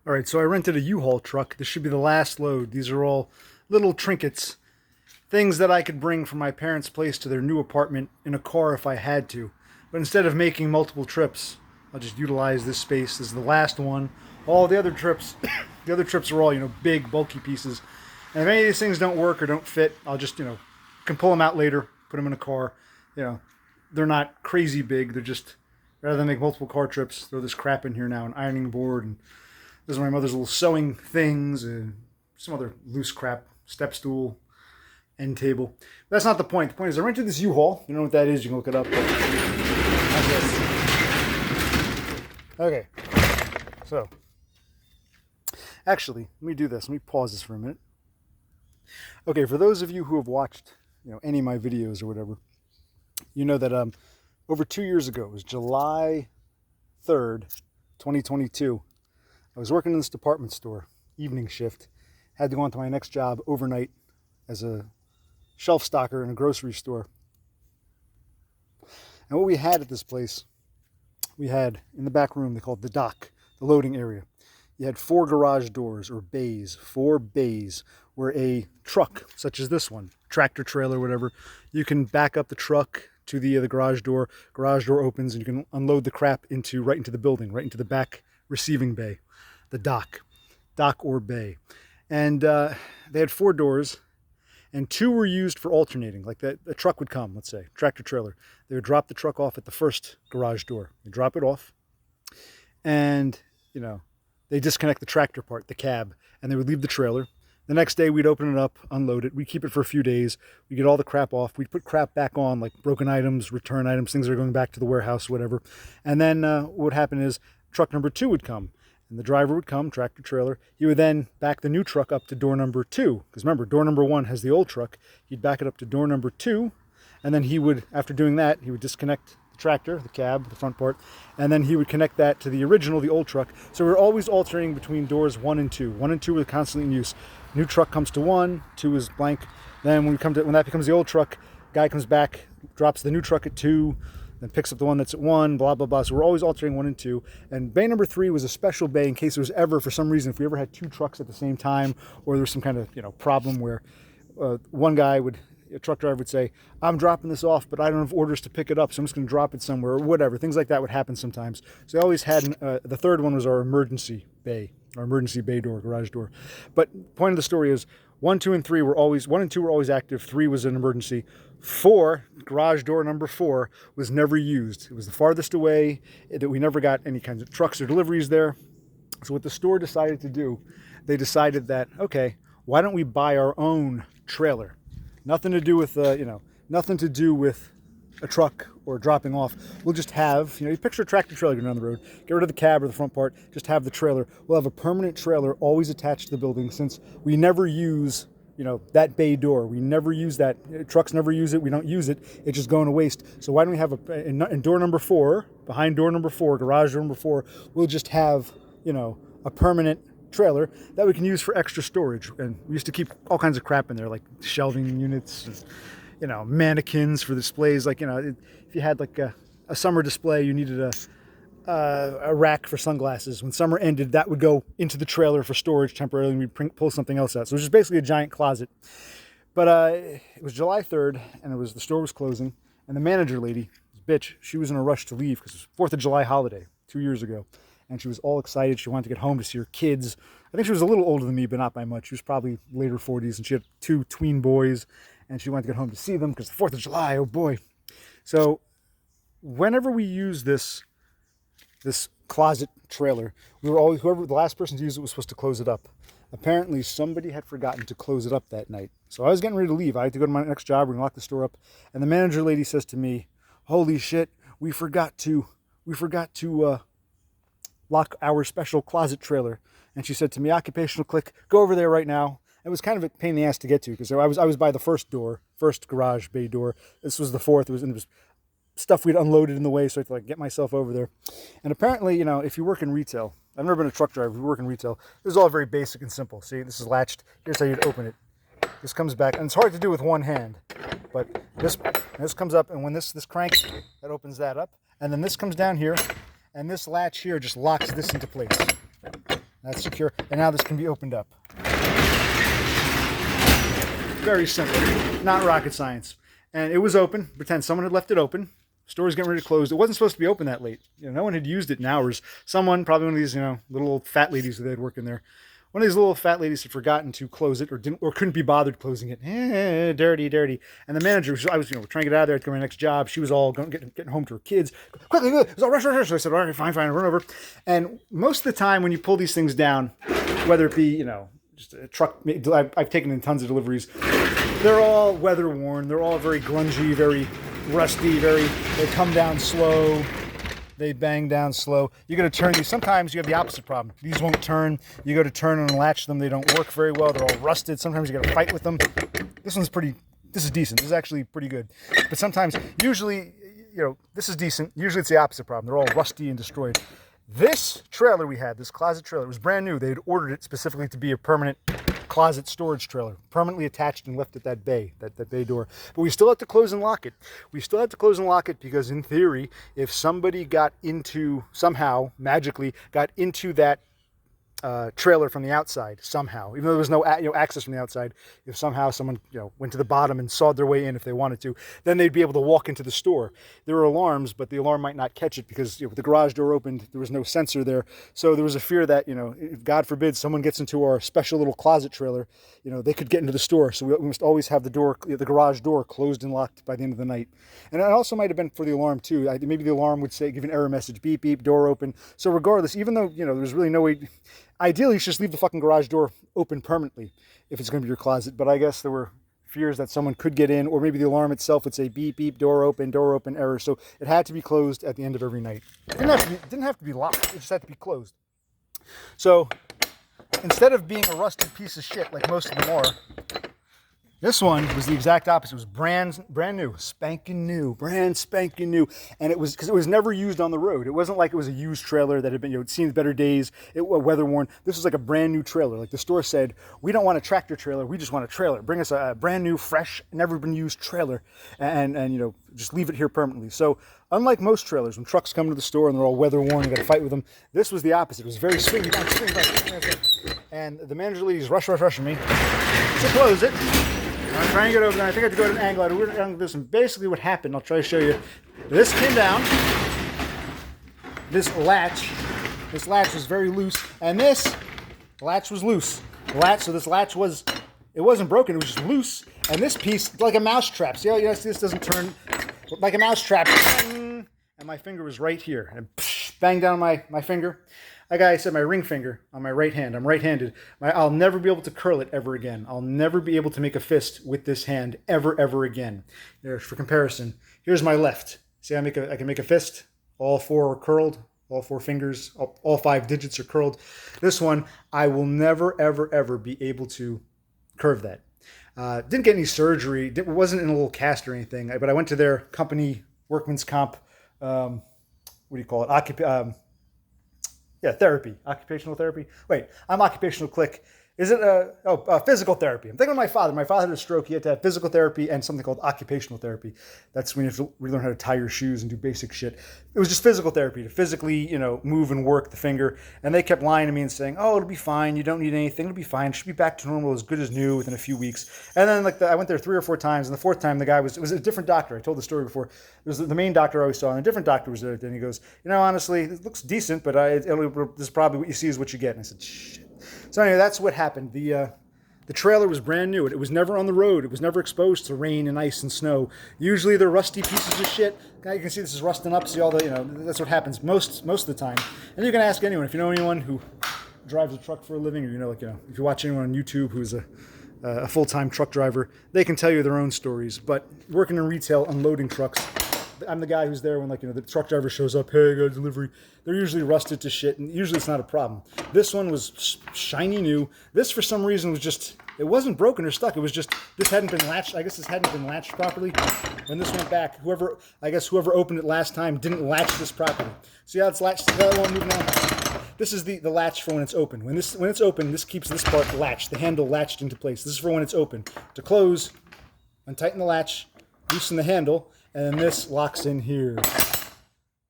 All right, so I rented a U-Haul truck. This should be the last load. These are all little trinkets, things that I could bring from my parents' place to their new apartment in a car if I had to. But instead of making multiple trips, I'll just utilize this space. This is the last one. All the other trips, the other trips are all, big, bulky pieces. And if any of these things don't work or don't fit, I'll just, can pull them out later, put them in a car. They're not crazy big. They're just, rather than make multiple car trips, throw this crap in here now, an ironing board, and this is my mother's little sewing things and some other loose crap, step stool, end table. That's not the point. The point is I rented this U-Haul. You know what that is, you can look it up. Okay, so actually, let me do this. Let me pause this for a minute. Okay, for those of you who have watched any of my videos or whatever, you know that over 2 years ago, it was July 3rd, 2022, I was working in this department store, evening shift, had to go on to my next job overnight as a shelf stocker in a grocery store. And what we had at this place, we had in the back room, they called the dock, the loading area. You had 4 garage doors or bays, 4 bays where a truck, such as this one, tractor trailer, whatever, you can back up the truck to the garage door. Garage door opens and you can unload the crap right into the building, right into the back receiving bay, the dock or bay. And they had 4 doors, and 2 were used for alternating. Like a truck would come, let's say, tractor trailer. They would drop the truck off at the first garage door. They drop it off, and they disconnect the tractor part, the cab, and they would leave the trailer. The next day we'd open it up, unload it. We'd keep it for a few days. We'd get all the crap off. We'd put crap back on, like broken items, return items, things that are going back to the warehouse, whatever. And then what would happen is truck number 2 would come. And the driver would come, tractor trailer. He would then back the new truck up to door number 2. Because remember, door number 1 has the old truck. He'd back it up to door number 2. And then he would, after doing that, he would disconnect the tractor, the cab, the front part. And then he would connect that to the original, the old truck. So we're always alternating between doors 1 and 2. 1 and 2 were constantly in use. New truck comes to 1, 2 is blank. Then when that becomes the old truck, guy comes back, drops the new truck at 2, then picks up the one that's at 1, blah, blah, blah. So we're always alternating 1 and 2. And bay number 3 was a special bay in case there was ever, for some reason, if we ever had 2 trucks at the same time, or there was some kind of, problem where one guy a truck driver would say, I'm dropping this off, but I don't have orders to pick it up, so I'm just going to drop it somewhere, or whatever. Things like that would happen sometimes. So I always had, the third one was our emergency bay door, garage door. But point of the story is 1, 2, and 3 were always, 1 and 2 were always active. 3 was an emergency. 4, garage door number 4, was never used. It was the farthest away that we never got any kinds of trucks or deliveries there. So what the store decided to do, they decided that, okay, why don't we buy our own trailer? Nothing to do with, nothing to do with a truck or dropping off. We'll just have, you picture a tractor trailer going down the road, get rid of the cab or the front part, just have the trailer. We'll have a permanent trailer always attached to the building, since we never use, that bay door. We never use that. Trucks never use it. We don't use it. It's just going to waste. So why don't we have in door number 4, behind door number 4, garage door number 4, we'll just have, a permanent trailer that we can use for extra storage. And we used to keep all kinds of crap in there, like shelving units, mannequins for displays. Like, if you had like a summer display, you needed a rack for sunglasses. When summer ended, that would go into the trailer for storage temporarily, and we'd pull something else out. So it was just basically a giant closet. But it was July 3rd, and the store was closing, and the manager lady, this bitch, she was in a rush to leave because it was 4th of July holiday 2 years ago. And she was all excited. She wanted to get home to see her kids. I think she was a little older than me, but not by much. She was probably later 40s, and she had 2 tween boys, and she wanted to get home to see them because the 4th of July, oh boy. So whenever we use this closet trailer, we were always, whoever the last person to use it was supposed to close it up. Apparently somebody had forgotten to close it up that night. So I was getting ready to leave. I had to go to my next job. We're going to lock the store up. And the manager lady says to me, holy shit, we forgot to lock our special closet trailer. And she said to me, occupational click, go over there right now. It was kind of a pain in the ass to get to, because I was by the first garage bay door. This was the 4th. It was stuff we'd unloaded in the way, so I had to get myself over there. And apparently, if you work in retail, I've never been a truck driver, if you work in retail, this is all very basic and simple. See, this is latched. Here's how you'd open it. This comes back, and it's hard to do with one hand, but this comes up, and when this cranks, that opens that up, and then this comes down here, and this latch here just locks this into place. That's secure. And now this can be opened up. Very simple. Not rocket science. And it was open. Pretend someone had left it open. Store's getting ready to close. It wasn't supposed to be open that late. No one had used it in hours. Someone, probably one of these, little old fat ladies that they'd work in there. One of these little fat ladies had forgotten to close it, or couldn't be bothered closing it. Dirty. And the manager, I was, we're trying to get out of there to go to my next job. She was all getting home to her kids. Quickly, it's all rush. So I said, all right, fine, run over. And most of the time when you pull these things down, whether it be, just a truck, I've taken in tons of deliveries. They're all weather worn. They're all very grungy, very rusty, they come down slow. They bang down slow. You got to turn these. Sometimes you have the opposite problem. These won't turn. You go to turn and latch them. They don't work very well. They're all rusted. Sometimes you got to fight with them. This is decent. This is actually pretty good. But sometimes, usually, this is decent. Usually it's the opposite problem. They're all rusty and destroyed. This trailer we had, this closet trailer, it was brand new. They had ordered it specifically to be a permanent closet storage trailer, permanently attached and left at that bay door. But we still had to close and lock it. Because in theory, if somebody somehow magically got into that trailer from the outside somehow, even though there was no access from the outside, if somehow someone went to the bottom and sawed their way in if they wanted to, then they'd be able to walk into the store. There were alarms, but the alarm might not catch it because with the garage door opened, there was no sensor there. So there was a fear that if God forbid someone gets into our special little closet trailer, they could get into the store. So we must always have the garage door closed and locked by the end of the night. And it also might have been for the alarm too. Maybe the alarm would give an error message, beep beep, door open. So regardless, even though there's really no way. Ideally, you should just leave the fucking garage door open permanently if it's going to be your closet. But I guess there were fears that someone could get in, or maybe the alarm itself would say beep, beep, door open, error. So it had to be closed at the end of every night. It didn't have to be locked. It just had to be closed. So instead of being a rusted piece of shit like most of them are, this one was the exact opposite. It was brand new, brand spanking new. And it was because it was never used on the road. It wasn't like it was a used trailer that had been, it'd seen better days, weather worn. This was like a brand new trailer. Like the store said, we don't want a tractor trailer, we just want a trailer. Bring us a brand new, fresh, never been used trailer and just leave it here permanently. So unlike most trailers, when trucks come to the store and they're all weather worn, you got to fight with them. This was the opposite. It was very swingy back. And the manager lady's rushing me to close it. I'm trying to get over there. I think I have to go at an angle. At a weird angle. This, and basically what happened, I'll try to show you. This came down. This latch was very loose, and this latch was loose. So this latch it wasn't broken. It was just loose. And this piece, like a mouse trap. See how this doesn't turn like a mouse trap. And my finger was right here, and banged down my finger. Like I said, my ring finger on my right hand. I'm right-handed. I'll never be able to curl it ever again. I'll never be able to make a fist with this hand ever again. For comparison, here's my left. See, I can make a fist. All four are curled. All four fingers, all 5 digits are curled. This one, I will never ever be able to curve that. Didn't get any surgery. Wasn't in a little cast or anything. But I went to their company workman's comp. What do you call it? Therapy. Occupational therapy. Wait, I'm occupational click. Is it physical therapy? I'm thinking of my father. My father had a stroke. He had to have physical therapy and something called occupational therapy. That's when you have to relearn how to tie your shoes and do basic shit. It was just physical therapy to physically, move and work the finger. And they kept lying to me and saying, "Oh, it'll be fine. You don't need anything. It'll be fine. It should be back to normal, as good as new within a few weeks." And then I went there 3 or 4 times, and the 4th time it was a different doctor. I told the story before. It was the main doctor I always saw, and a different doctor was there. And he goes, "Honestly, it looks decent, but this is probably what you see is what you get." And I said, "Shit." So anyway, that's what happened. The trailer was brand new. It was never on the road. It was never exposed to rain and ice and snow. Usually they're rusty pieces of shit. Now you can see this is rusting up. See all the, that's what happens most of the time. And you can ask anyone, if you know anyone who drives a truck for a living, or if you watch anyone on YouTube who's a full-time truck driver, they can tell you their own stories. But working in retail, unloading trucks, I'm the guy who's there when the truck driver shows up, "Hey, I got a delivery." They're usually rusted to shit, and usually it's not a problem. This one was shiny new. This, for some reason, it wasn't broken or stuck. It was just, this hadn't been latched. I guess this hadn't been latched properly. When this went back, whoever opened it last time didn't latch this properly. See how it's latched? That one moving on. This is the latch for when it's open. When it's open, this keeps this part latched, the handle latched into place. This is for when it's open. To close, untighten the latch, loosen the handle, and then this locks in here.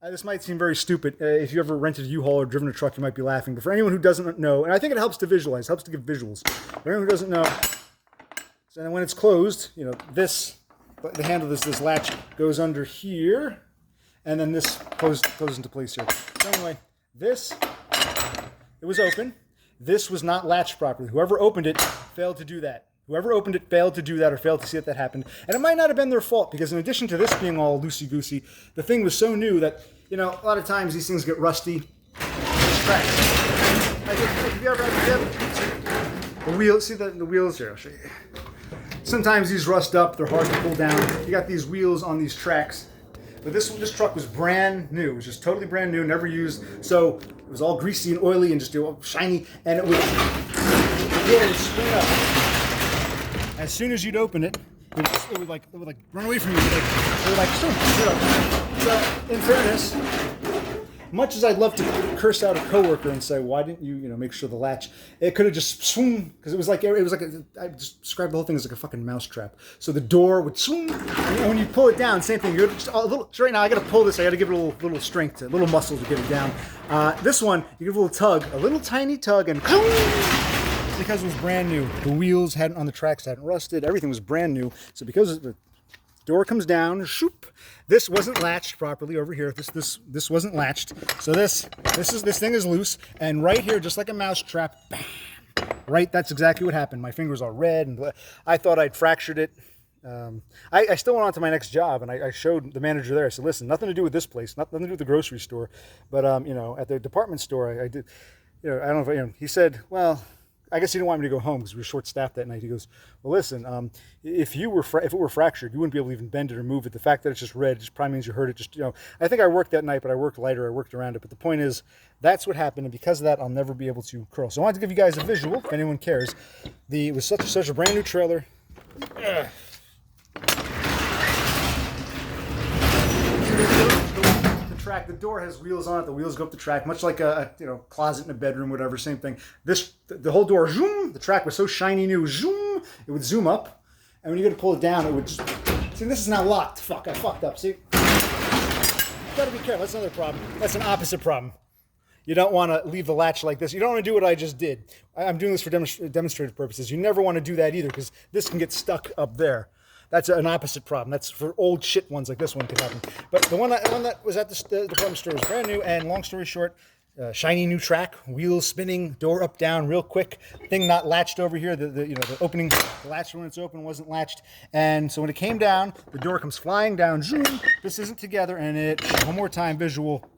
This might seem very stupid. If you ever rented a U-Haul or driven a truck, you might be laughing. But for anyone who doesn't know, and I think it helps to visualize, helps to give visuals. For anyone who doesn't know, so then when it's closed, this, the handle of this latch goes under here, and then this closes into place here. So anyway, this, it was open. This was not latched properly. Whoever opened it failed to do that. Whoever opened it failed to do that or failed to see that happened. And it might not have been their fault because in addition to this being all loosey-goosey, the thing was so new that, a lot of times these things get rusty. Cracked. Have you ever the wheels? See the wheels here? I'll show you. Sometimes these rust up. They're hard to pull down. You got these wheels on these tracks. But this truck was brand new. It was just totally brand new, never used. So it was all greasy and oily and just shiny. And it would spin up. As soon as you'd open it, it would like run away from you. It would like So, in fairness, much as I'd love to curse out a coworker and say, "Why didn't you, make sure the latch?" It could have just swung because it was like I just described the whole thing as like a fucking mousetrap. So the door would swing, and when you pull it down, same thing. You're just a little. So right now, I got to pull this. I got to give it a little strength, a little muscle to get it down. This one, you give it a little tug, a little tiny tug, and. Because it was brand new. The wheels on the tracks hadn't rusted. Everything was brand new. So because the door comes down, shoop. This wasn't latched properly over here. This wasn't latched. So this thing is loose. And right here, just like a mouse trap, bam. Right, that's exactly what happened. My finger was all red, and I thought I'd fractured it. I still went on to my next job, and I showed the manager there. I said, "Listen, nothing to do with this place, nothing to do with the grocery store, but at the department store, I did. I don't know if he said, well." I guess he didn't want me to go home because we were short-staffed that night. He goes, "Well, listen, if it were fractured, you wouldn't be able to even bend it or move it. The fact that it's just red just probably means you hurt it. Just I think I worked that night, but I worked lighter. I worked around it. But the point is, that's what happened, and because of that, I'll never be able to curl. So I wanted to give you guys a visual, if anyone cares. It was such a brand new trailer. Track. The door has wheels on it. The wheels go up the track, much like a closet in a bedroom, whatever. Same thing. The whole door, zoom. The track was so shiny new, zoom. It would zoom up, and when you go to pull it down, it would. See, this is not locked. Fuck, I fucked up. See, you gotta be careful. That's another problem. That's an opposite problem. You don't want to leave the latch like this. You don't want to do what I just did. I'm doing this for demonstrative purposes. You never want to do that either because this can get stuck up there. That's an opposite problem. That's for old shit ones like this one could happen. But the one that was at the department store was brand new, and long story short, shiny new track, wheels spinning, door up, down, real quick. Thing not latched over here. The opening, the latch when it's open wasn't latched, and so when it came down, the door comes flying down. Zoom. This isn't together, and it one more time visual.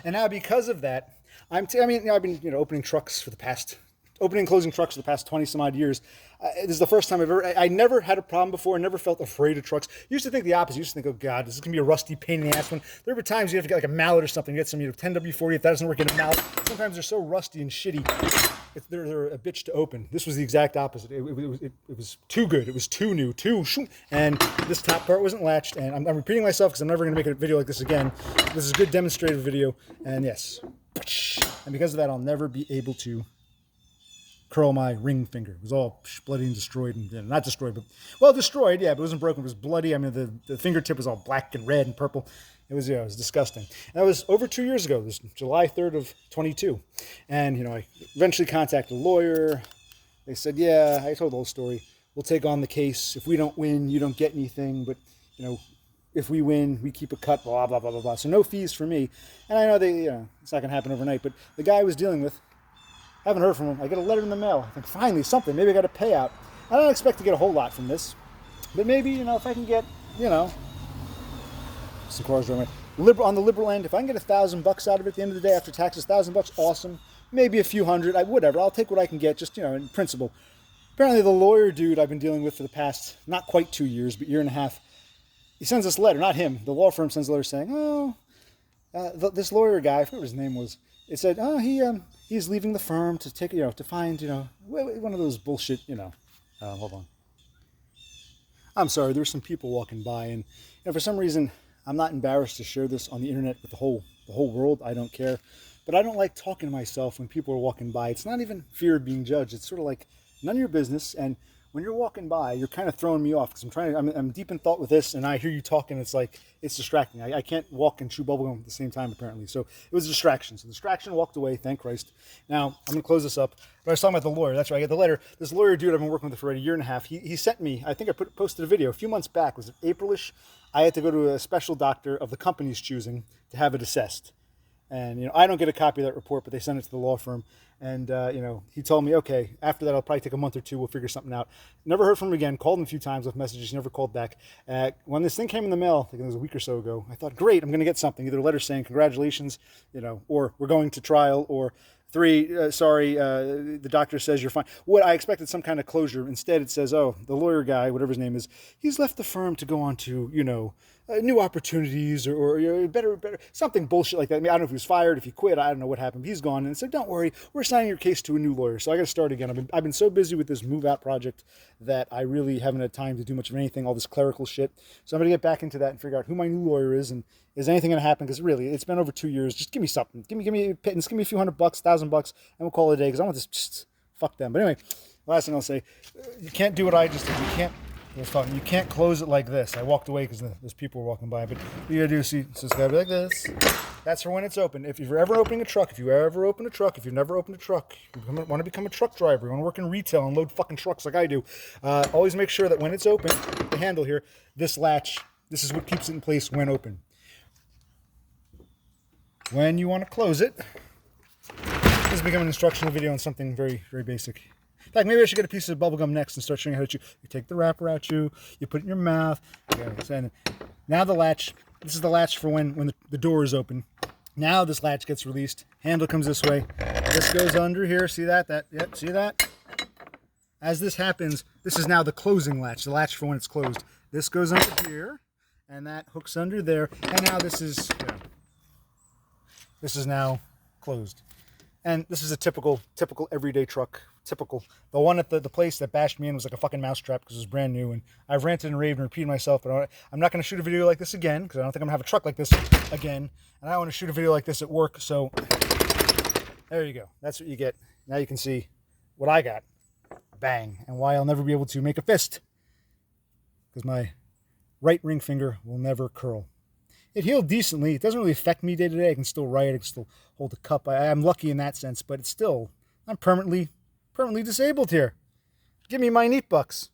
And now because of that, I've been opening trucks for the past. Opening and closing trucks for the past 20 some odd years. This is the first time I never had a problem before. I never felt afraid of trucks. Used to think the opposite. Used to think, oh God, this is going to be a rusty pain in the ass one. There were times you have to get like a mallet or something, get some 10W40. If that doesn't work, get a mallet. Sometimes they're so rusty and shitty. They're a bitch to open. This was the exact opposite. It was too good. It was too new, and this top part wasn't latched. And I'm repeating myself because I'm never going to make a video like this again. This is a good demonstrative video. And yes. And because of that, I'll never be able to curl my ring finger. It was all bloody and destroyed, and not destroyed, but destroyed. Yeah, but it wasn't broken. It was bloody. I mean, the fingertip was all black and red and purple. It was disgusting. And that was over 2 years ago. It was July 3rd of 22, and I eventually contacted a lawyer. They said, yeah, I told the whole story. We'll take on the case. If we don't win, you don't get anything, but if we win, we keep a cut. Blah blah blah blah blah. So no fees for me. And I know it's not going to happen overnight, but the guy I was dealing with. I haven't heard from him. I get a letter in the mail. I think finally something. Maybe I got a payout. I don't expect to get a whole lot from this, but maybe if I can get some cars driving on the liberal end. If I can get $1,000 out of it at the end of the day after taxes, $1,000, awesome. Maybe a few hundred. Whatever. I'll take what I can get. Just in principle. Apparently, the lawyer dude I've been dealing with for the past not quite 2 years, but year and a half. He sends this letter. Not him. The law firm sends a letter saying, this lawyer guy. I forget what his name was. It said, he's leaving the firm to take, to find, one of those bullshit, hold on. I'm sorry, there were some people walking by, and for some reason, I'm not embarrassed to share this on the internet with the whole world. I don't care, but I don't like talking to myself when people are walking by. It's not even fear of being judged. It's sort of like none of your business. And when you're walking by, you're kind of throwing me off because I'm deep in thought with this, and I hear you talking. It's like it's distracting. I can't walk and chew bubblegum at the same time apparently. So it was a distraction. So the distraction walked away. Thank Christ. Now I'm gonna close this up. But I was talking about the lawyer. That's right. I got the letter. This lawyer dude I've been working with for a year and a half. He sent me. I think I posted a video a few months back. Was it Aprilish? I had to go to a special doctor of the company's choosing to have it assessed. And, I don't get a copy of that report, but they send it to the law firm. And, he told me, okay, after that, I'll probably take a month or two. We'll figure something out. Never heard from him again. Called him a few times with messages. He never called back. When this thing came in the mail, I think it was a week or so ago, I thought, great, I'm going to get something. Either a letter saying congratulations, or we're going to trial, or 3, sorry, the doctor says you're fine. What I expected some kind of closure. Instead, it says, oh, the lawyer guy, whatever his name is, he's left the firm to go on to, new opportunities or better, something bullshit like that. I mean, I don't know if he was fired, if he quit, I don't know what happened. He's gone. And said, don't worry, we're assigning your case to a new lawyer. So I got to start again. I've been so busy with this move out project that I really haven't had time to do much of anything, all this clerical shit. So I'm going to get back into that and figure out who my new lawyer is and is anything going to happen? Because really, it's been over 2 years. Just give me something. Give me a pittance. Give me a few $100, $1,000, and we'll call it a day. Because I want this. Just fuck them. But anyway, last thing I'll say, you can't do what I just did. You can't close it like this. I walked away because there's people walking by. But you gotta do, see, so it's gotta be like this. That's for when it's open. If you're ever opening a truck, if you've never opened a truck, you want to become a truck driver, you want to work in retail and load fucking trucks like I do, always make sure that when it's open, the handle here, this latch, this is what keeps it in place when open. When you want to close it, this has become an instructional video on something very, very basic. In fact, maybe I should get a piece of bubble gum next and start showing you how to chew. You take the wrapper out, you put it in your mouth. And now the latch, this is the latch for when the door is open. Now this latch gets released. Handle comes this way. This goes under here. See that? Yep, see that? As this happens, this is now the closing latch, the latch for when it's closed. This goes under here, and that hooks under there. And now this is now closed. And this is a typical everyday truck. Typical. The one at the place that bashed me in was like a fucking mousetrap because it was brand new. And I've ranted and raved and repeated myself, but I'm not going to shoot a video like this again because I don't think I'm going to have a truck like this again. And I don't want to shoot a video like this at work. So there you go. That's what you get. Now you can see what I got. Bang. And why I'll never be able to make a fist because my right ring finger will never curl. It healed decently. It doesn't really affect me day to day. I can still write. I can still hold a cup. I'm lucky in that sense, but it's still, I'm permanently disabled here. Give me my neat bucks.